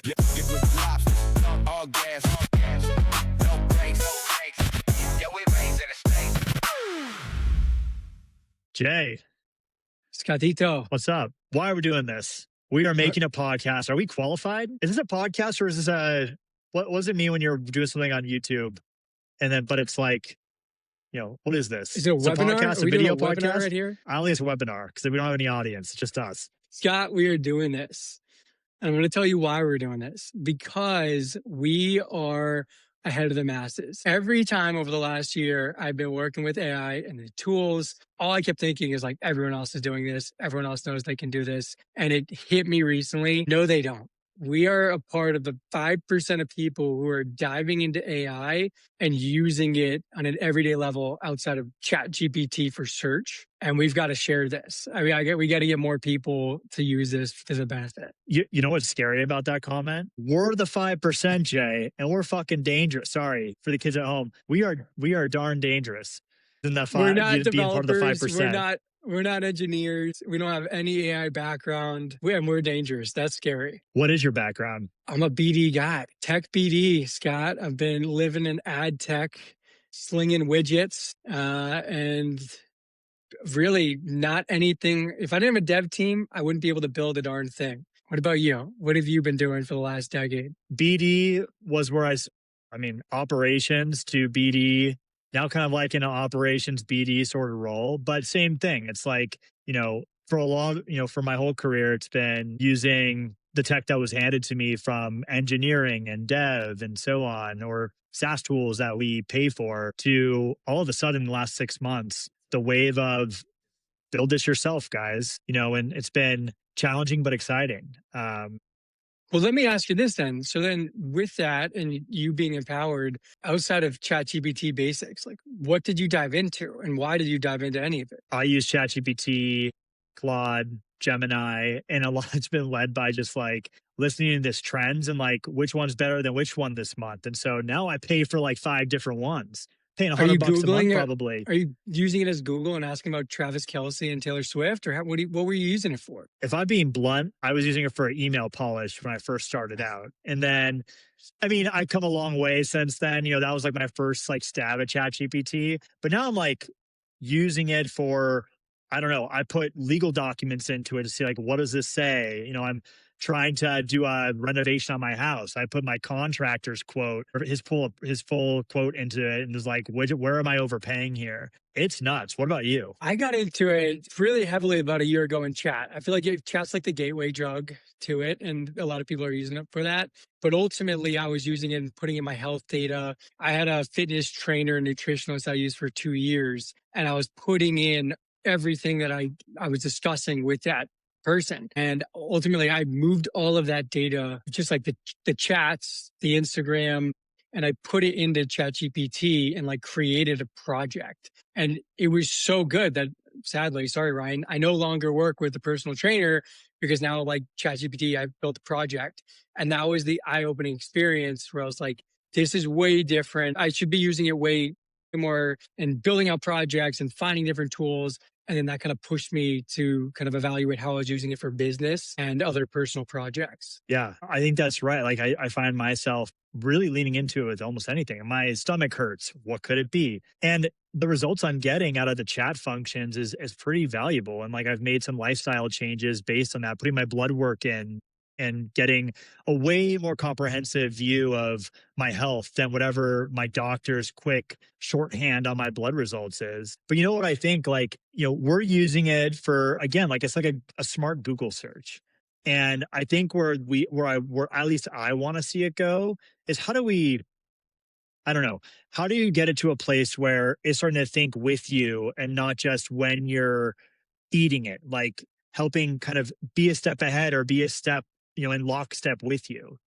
Living with lobsters, all gas, no brakes. Yeah, we raised in the States. Jay, Scotito. what's up? Why are we doing this? We are making a podcast. Are we qualified? Is this a podcast or is this what does it mean when you're doing something on YouTube? And then, but it's like, what is this? Is it a It's webinar? a podcast, Are we a video doing a webinar podcast? right here? I don't think it's a webinar because we don't have any audience. It's just us. Scott, we are doing this. And I'm going to tell you why we're doing this. Because we are ahead of the masses. Every time over the last year, I've been working with AI and the tools. All I kept thinking is like, everyone else is doing this. Everyone else knows they can do this. And it hit me recently. No, they don't. We are a part of the 5% of people who are diving into AI and using it on an everyday level outside of ChatGPT for search. And we've got to share this. I mean, we got to get more people to use this to the benefit. You know what's scary about that comment? We're the 5%, Jay, and we're fucking dangerous. Sorry for the kids at home. We are darn dangerous. Than the We're not being part of the developers. 5%. We're not engineers. We don't have any AI background. We're dangerous. That's scary. What is your background? I'm a BD guy, tech BD, Scott. I've been living in ad tech, slinging widgets, and really not anything. If I didn't have a dev team, I wouldn't be able to build a darn thing. What about you? What have you been doing for the last decade? BD was where operations to BD. Now kind of like in an operations BD sort of role, but same thing. It's like, for my whole career, it's been using the tech that was handed to me from engineering and dev and so on, or SaaS tools that we pay for, to all of a sudden in the last 6 months, the wave of build this yourself, guys, and it's been challenging, but exciting. Well, let me ask you this then. So then with that and you being empowered outside of ChatGPT basics, like what did you dive into and why did you dive into any of it? I use ChatGPT, Claude, Gemini, and a lot it's been led by just like listening to this trends and like which one's better than which one this month. And so now I pay for like 5 different ones. Paying $100 a month probably. Are you using it as Google and asking about Travis Kelce and Taylor Swift, or what were you using it for? If I'm being blunt, I was using it for email polish when I first started out, and then, I've come a long way since then. That was like my first like stab at ChatGPT, but now I'm like using it for, I don't know. I put legal documents into it to see like what does this say. I'm trying to do a renovation on my house. I put my contractor's quote or his full quote into it and was like, where am I overpaying here? It's nuts. What about you? I got into it really heavily about a year ago in chat. I feel like chat's like the gateway drug to it, and a lot of people are using it for that. But ultimately, I was using it and putting in my health data. I had a fitness trainer and nutritionist I used for 2 years, and I was putting in everything that I was discussing with that person. And ultimately, I moved all of that data, just like the chats, the Instagram, and I put it into ChatGPT and like created a project. And it was so good that sadly, sorry, Ryan, I no longer work with the personal trainer because now like ChatGPT, I've built a project. And that was the eye-opening experience where I was like, this is way different. I should be using it way more and building out projects and finding different tools. And then that kind of pushed me to kind of evaluate how I was using it for business and other personal projects. Yeah, I think that's right. Like I find myself really leaning into it with almost anything. My stomach hurts. What could it be? And the results I'm getting out of the chat functions is pretty valuable. And like I've made some lifestyle changes based on that, putting my blood work in and getting a way more comprehensive view of my health than whatever my doctor's quick shorthand on my blood results is. But you know what I think? Like, we're using it for, again, like it's like a smart Google search. And I think where at least I want to see it go is how do you get it to a place where it's starting to think with you and not just when you're eating it, like helping kind of be a step ahead or be a step, in lockstep with you,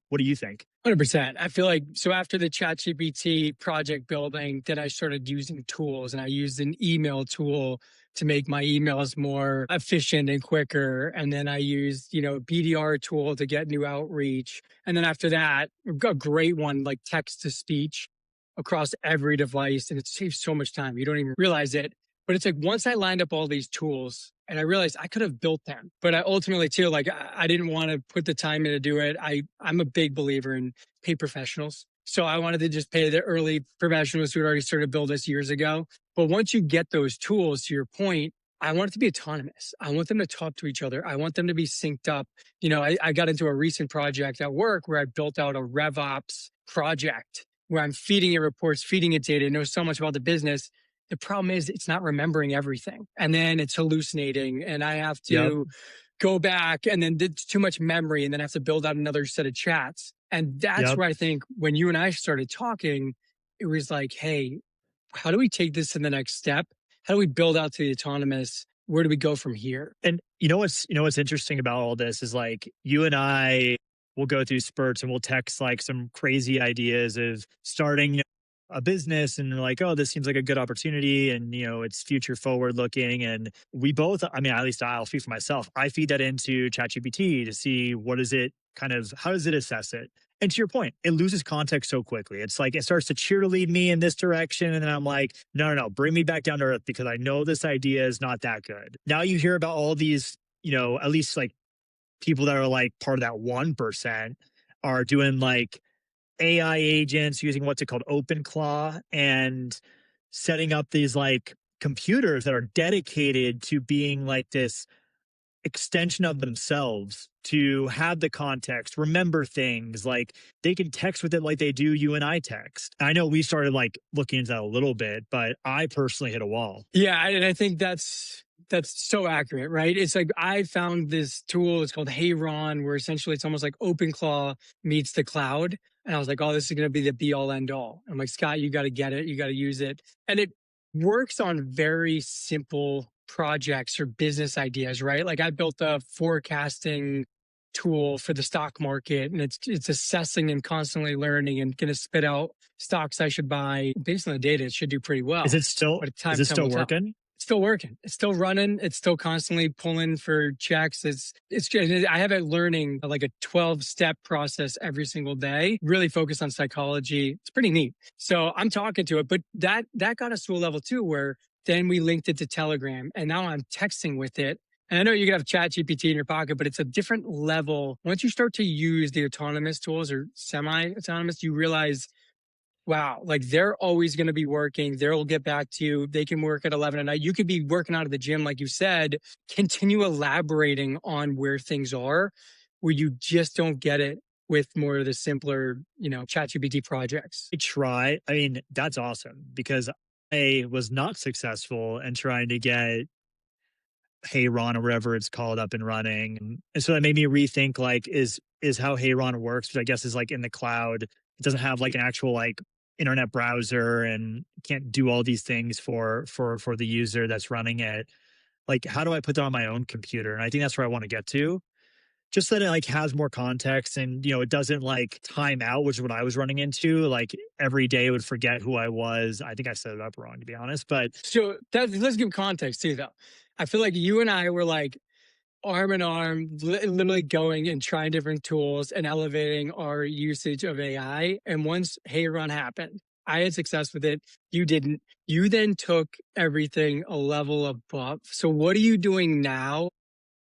What do you think? 100%. I feel like, so after the ChatGPT project building, then I started using tools, and I used an email tool to make my emails more efficient and quicker. And then I used, BDR tool to get new outreach. And then after that, a great one, like text to speech across every device. And it saves so much time. You don't even realize it. But it's like, once I lined up all these tools, And I realized I could have built them, but I ultimately too, like I didn't want to put the time in to do it. I'm a big believer in pay professionals. So I wanted to just pay the early professionals who had already started to build this years ago. But once you get those tools, to your point, I want it to be autonomous. I want them to talk to each other. I want them to be synced up. I got into a recent project at work where I built out a RevOps project where I'm feeding it reports, feeding it data, it knows so much about the business. The problem is it's not remembering everything. And then it's hallucinating. And I have Yep. to go back and then it's too much memory and then I have to build out another set of chats. And that's Yep. where I think when you and I started talking, it was like, hey, how do we take this to the next step? How do we build out to the autonomous? Where do we go from here? And what's interesting about all this is like you and I will go through spurts and we'll text like some crazy ideas of starting a business and like, oh, this seems like a good opportunity and it's future forward looking. And we both, I mean, at least I'll speak for myself. I feed that into ChatGPT to see what is it kind of, how does it assess it? And to your point, it loses context so quickly. It's like it starts to cheerlead me in this direction. And then I'm like, no, bring me back down to earth because I know this idea is not that good. Now you hear about all these, at least like people that are like part of that 1% are doing like AI agents using what's it called, OpenClaw, and setting up these like computers that are dedicated to being like this extension of themselves to have the context, remember things like they can text with it like they do you and I text. I know we started like looking into that a little bit, but I personally hit a wall. Yeah, and I think that's so accurate, right? It's like I found this tool, it's called Hey Ron, where essentially it's almost like OpenClaw meets the cloud. And I was like, oh, this is going to be the be all end all. I'm like, Scott, you got to get it. You got to use it. And it works on very simple projects or business ideas, right? Like I built a forecasting tool for the stock market and it's assessing and constantly learning and going to spit out stocks I should buy based on the data. It should do pretty well. But Is it still will tell. working? It's still working. It's still running. It's still constantly pulling for checks. It's just, I have it learning like a 12-step process every single day, really focused on psychology. It's pretty neat. So I'm talking to it, but that got us to a level too, where then we linked it to Telegram and now I'm texting with it. And I know you can have ChatGPT in your pocket, but it's a different level. Once you start to use the autonomous tools or semi-autonomous, you realize wow, like they're always going to be working. They'll get back to you. They can work at 11 at night. You could be working out of the gym, like you said, continue elaborating on where things are, where you just don't get it with more of the simpler, ChatGPT projects. I mean, that's awesome because I was not successful in trying to get Hey Ron or whatever it's called up and running. And so that made me rethink like is how Hey Ron works, which I guess is like in the cloud. It doesn't have like an actual like internet browser and can't do all these things for the user that's running it. Like how do I put that on my own computer? And I think that's where I want to get to. Just that it like has more context and it doesn't like time out, which is what I was running into. Like every day it would forget who I was. I think I set it up wrong to be honest, but So let's give context too, though. I feel like you and I were like arm in arm, literally going and trying different tools and elevating our usage of AI. And once Hey Run happened, I had success with it. You didn't. You then took everything a level above. So what are you doing now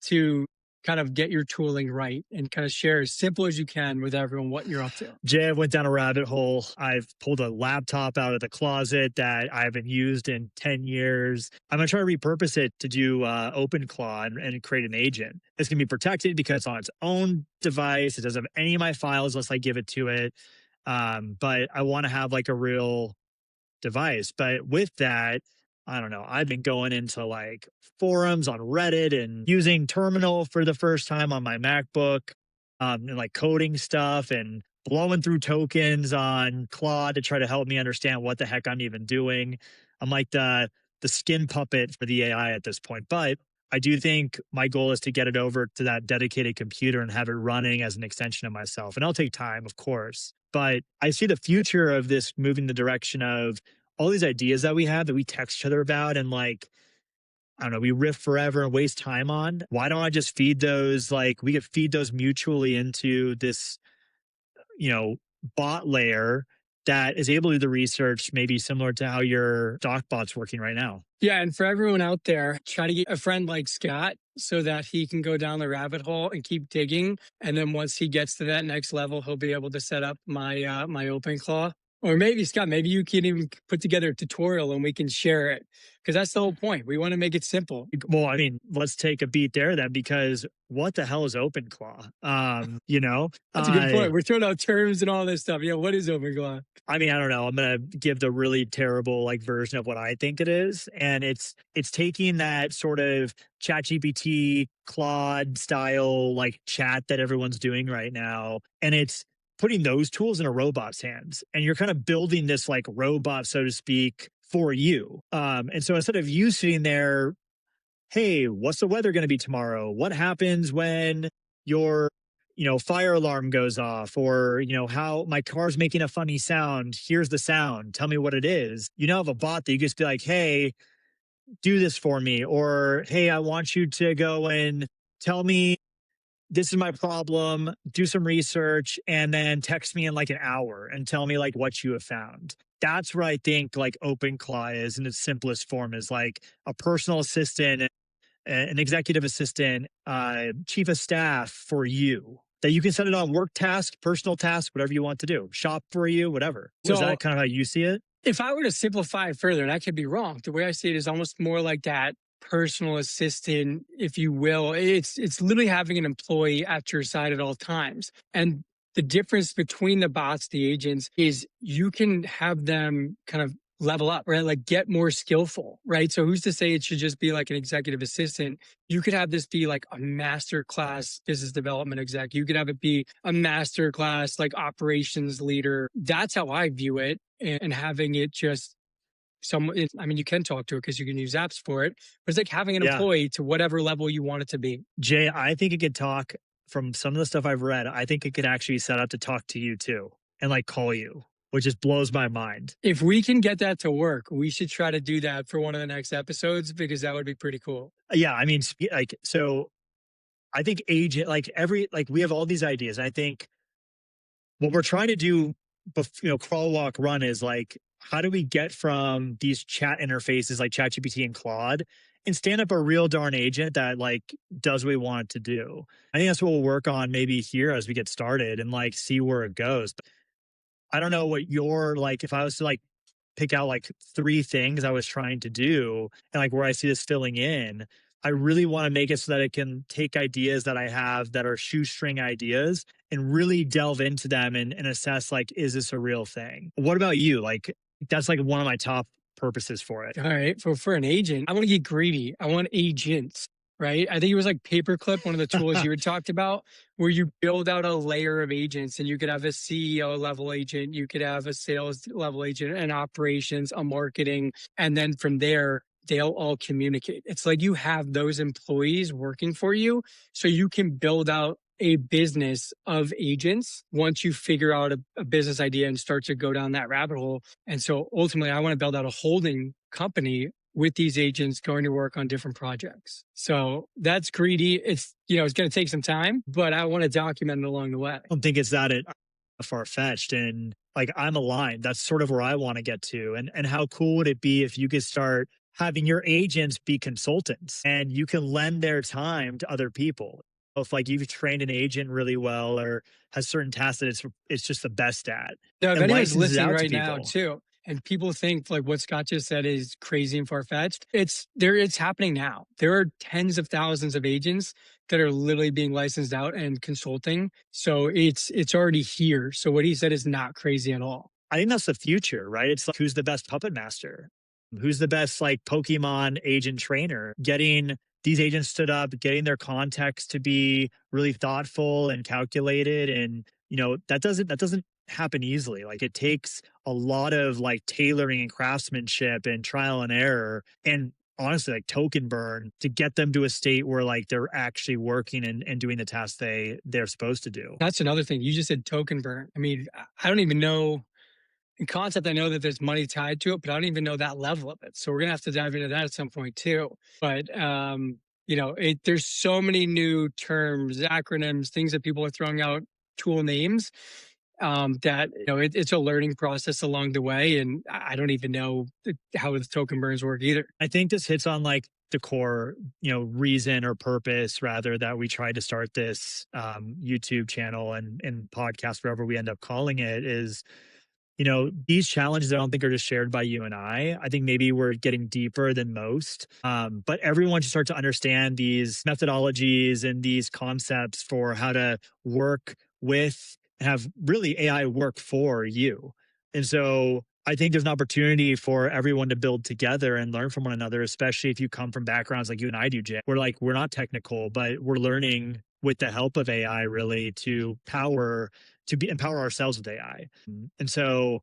to kind of get your tooling right and kind of share as simple as you can with everyone what you're up to? Jay, I went down a rabbit hole. I've pulled a laptop out of the closet that I haven't used in 10 years. I'm going to try to repurpose it to do OpenClaw and create an agent. It's going to be protected because it's on its own device. It doesn't have any of my files unless I give it to it. But I want to have like a real device. But with that, I don't know. I've been going into like forums on Reddit and using Terminal for the first time on my MacBook, and like coding stuff and blowing through tokens on Claude to try to help me understand what the heck I'm even doing. I'm like the skin puppet for the AI at this point. But I do think my goal is to get it over to that dedicated computer and have it running as an extension of myself. And it'll take time, of course. But I see the future of this moving the direction of all these ideas that we have that we text each other about and like, I don't know, we riff forever and waste time on. Why don't I just feed those? Like we could feed those mutually into this, bot layer that is able to do the research, maybe similar to how your doc bot's working right now. Yeah. And for everyone out there, try to get a friend like Scott so that he can go down the rabbit hole and keep digging. And then once he gets to that next level, he'll be able to set up my OpenClaw. Or maybe, Scott, maybe you can even put together a tutorial and we can share it. Because that's the whole point. We want to make it simple. Well, I mean, let's take a beat there then, because what the hell is OpenClaw? That's a good point. We're throwing out terms and all this stuff. Yeah, what is OpenClaw? I mean, I don't know. I'm gonna give the really terrible like version of what I think it is, and it's taking that sort of ChatGPT, Claude style like chat that everyone's doing right now, and it's putting those tools in a robot's hands, and you're kind of building this like robot, so to speak, for you. And so instead of you sitting there, hey, what's the weather going to be tomorrow? What happens when your fire alarm goes off, or how my car's making a funny sound, here's the sound, tell me what it is. You now have a bot that you just be like, hey, do this for me, or hey, I want you to go and tell me this is my problem, do some research, and then text me in like an hour and tell me like what you have found. That's what I think like OpenClaw is in its simplest form, is like a personal assistant, an executive assistant, chief of staff for you, that you can set it on work task, personal task, whatever you want to do, shop for you, whatever. So, is that kind of how you see it? If I were to simplify it further, and I could be wrong, the way I see it is almost more like that personal assistant, if you will. It's literally having an employee at your side at all times. And the difference between the bots, the agents, is you can have them kind of level up, right? Like get more skillful, right? So who's to say it should just be like an executive assistant? You could have this be like a master class business development exec. You could have it be a master class like operations leader. That's how I view it. And having it just I mean, you can talk to it because you can use apps for it, but it's like having an employee to whatever level you want it to be. Jay, I think it could talk. From some of the stuff I've read, I think it could actually set up to talk to you too and like call you, which just blows my mind. If we can get that to work, we should try to do that for one of the next episodes, because that would be pretty cool. Yeah. I mean, like, so I think we have all these ideas. I think what we're trying to do, crawl, walk, run, is like, how do we get from these chat interfaces like ChatGPT and Claude and stand up a real darn agent that like does what we want it to do? I think that's what we'll work on maybe here as we get started and like see where it goes. But I don't know what your, like, if I was to like pick out like 3 things I was trying to do and like where I see this filling in, I really want to make it so that it can take ideas that I have that are shoestring ideas and really delve into them and assess like, is this a real thing? What about you? Like, that's like one of my top purposes for it. All right. For an agent, I want to get greedy. I want agents, right? I think it was like Paperclip, one of the tools you had talked about, where you build out a layer of agents, and you could have a CEO level agent, you could have a sales level agent, an operations, a marketing, and then from there, they'll all communicate. It's like you have those employees working for you, so you can build out a business of agents once you figure out a business idea and start to go down that rabbit hole. And so ultimately, I want to build out a holding company with these agents going to work on different projects. So that's greedy. It's going to take some time, but I want to document it along the way. I don't think it's that far-fetched, and like I'm aligned. That's sort of where I want to get to. And how cool would it be if you could start having your agents be consultants and you can lend their time to other people? If like you've trained an agent really well or has certain tasks that it's just the best at. Now, if anyone's listening right now too, and people think like what Scott just said is crazy and far-fetched, it's happening now. There are tens of thousands of agents that are literally being licensed out and consulting. So it's already here. So what he said is not crazy at all. I think that's the future, right? It's like, who's the best puppet master? Who's the best like Pokemon agent trainer? Getting these agents stood up, getting their context to be really thoughtful and calculated. And, that doesn't happen easily. Like it takes a lot of like tailoring and craftsmanship and trial and error and honestly like token burn to get them to a state where like they're actually working and doing the tasks they're supposed to do. That's another thing. You just said token burn. I mean, I don't even know. In concept, I know that there's money tied to it, but I don't even know that level of it. So we're going to have to dive into that at some point too. But, there's so many new terms, acronyms, things that people are throwing out, tool names. that it's a learning process along the way, and I don't even know how the token burns work either. I think this hits on like the core, reason or purpose rather that we tried to start this YouTube channel and podcast, whatever we end up calling it, is these challenges I don't think are just shared by you and I. I think maybe we're getting deeper than most. But everyone should start to understand these methodologies and these concepts for how to work with and have really AI work for you. And so I think there's an opportunity for everyone to build together and learn from one another, especially if you come from backgrounds like you and I do, Jay. We're not technical, but we're learning with the help of AI really to empower ourselves with AI. And so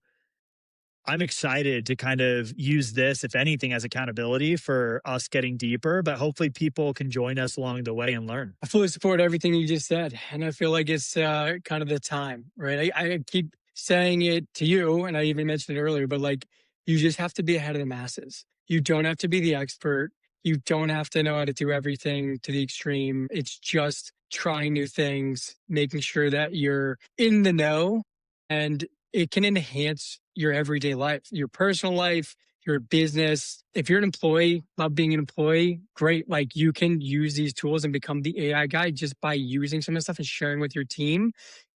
I'm excited to kind of use this, if anything, as accountability for us getting deeper, but hopefully people can join us along the way and learn. I fully support everything you just said, and I feel like it's kind of the time, right? I keep saying it to you, and I even mentioned it earlier, but like you just have to be ahead of the masses. You don't have to be the expert. You don't have to know how to do everything to the extreme. It's just trying new things, making sure that you're in the know, and it can enhance your everyday life, your personal life, your business. If you're an employee, love being an employee, great. Like you can use these tools and become the AI guy just by using some of the stuff and sharing with your team.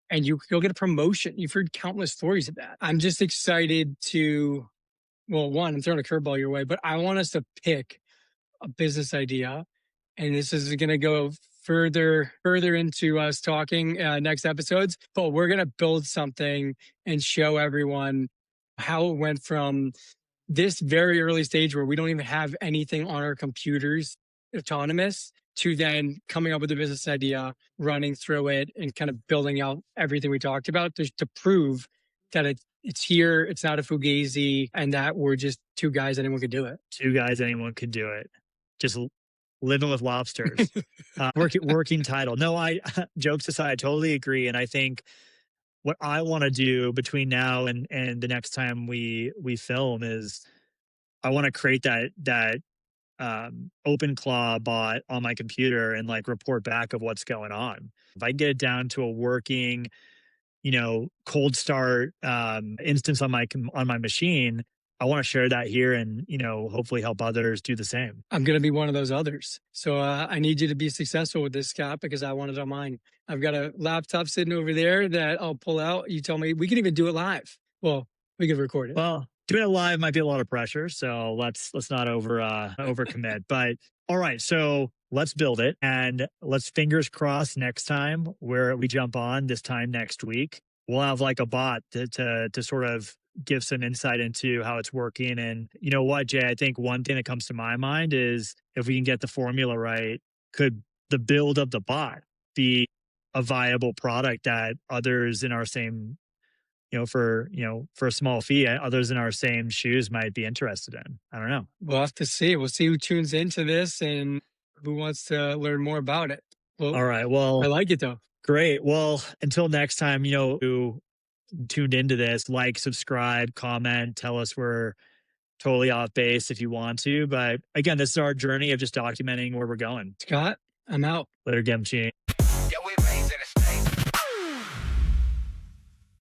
And you'll get a promotion. You've heard countless stories of that. I'm just excited to, well, one, I'm throwing a curveball your way, but I want us to pick a business idea. And this is going to go further into us talking next episodes, but we're going to build something and show everyone how it went from this very early stage where we don't even have anything on our computers autonomous to then coming up with a business idea, running through it, and kind of building out everything we talked about to prove that it's here, it's not a fugazi, and that we're just two guys, anyone could do it. Two guys, anyone could do it. Just living with lobsters. Working title. No, I jokes aside, I totally agree. And I think what I want to do between now and the next time we film is I want to create that OpenClaw bot on my computer and like report back of what's going on. If I get it down to a working, cold start instance on my machine, I want to share that here and, hopefully help others do the same. I'm going to be one of those others. So I need you to be successful with this, Scott, because I want it on mine. I've got a laptop sitting over there that I'll pull out. You tell me we can even do it live. Well, we can record it. Well, doing it live might be a lot of pressure, so let's not overcommit. But all right, so let's build it, and let's fingers crossed next time where we jump on this time next week, we'll have like a bot to sort of give some insight into how it's working. And you know what, Jay, I think one thing that comes to my mind is if we can get the formula right, could the build of the bot be a viable product that others in our same for a small fee, others in our same shoes might be interested in. I don't know. We'll have to see. We'll see who tunes into this and who wants to learn more about it. Well, all right. Well, I like it though. Great. Well, until next time, who tuned into this, like, subscribe, comment, tell us we're totally off base if you want to. But again, this is our journey of just documenting where we're going. Scott, I'm out. Later, Gemchi.